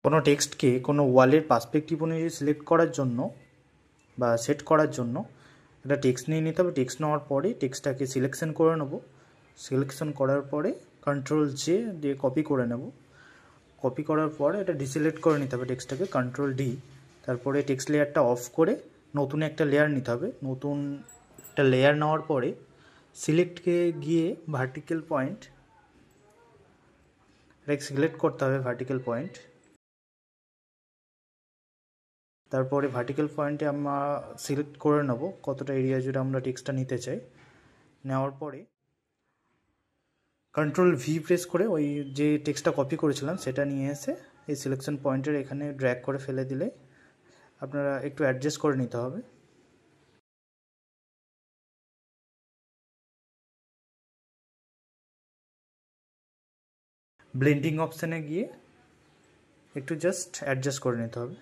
কোনো টেক্সটকে কোনো ওয়ালের পার্সপেক্টিভ অনুযায়ী সিলেক্ট করার জন্য বা সেট করার জন্য একটা টেক্সট নিয়ে নিতে হবে। টেক্সট নেওয়ার পরে টেক্সটটাকে সিলেকশন করে নেব। সিলেকশন করার পরে কন্ট্রোল জে দিয়ে কপি করে নেব। কপি করার পরে এটা ডিসিলেক্ট করে নিতে হবে টেক্সটটাকে, কন্ট্রোল ডি। তারপরে টেক্সট লেয়ারটা অফ করে নতুন একটা লেয়ার নিতে হবে। নতুন একটা লেয়ার নেওয়ার পরে সিলেক্টকে গিয়ে ভার্টিক্যাল পয়েন্ট এটাকে সিলেক্ট করতে হবে, ভার্টিক্যাল পয়েন্ট। তারপরে ভার্টিক্যাল পয়েন্টে আমরা সিলেক্ট করে নেব কতটা এরিয়া জুড়ে আমরা টেক্সটটা নিতে চাই। নেওয়ার পরে কন্ট্রোল ভি প্রেস করে ওই যে টেক্সটটা কপি করেছিলাম সেটা নিয়ে এসে এই সিলেকশন পয়েন্টের এখানে ড্র্যাগ করে ফেলে দিলে আপনারা একটু অ্যাডজাস্ট করে নিতে হবে। ব্লেন্ডিং অপশানে গিয়ে একটু জাস্ট অ্যাডজাস্ট করে নিতে হবে।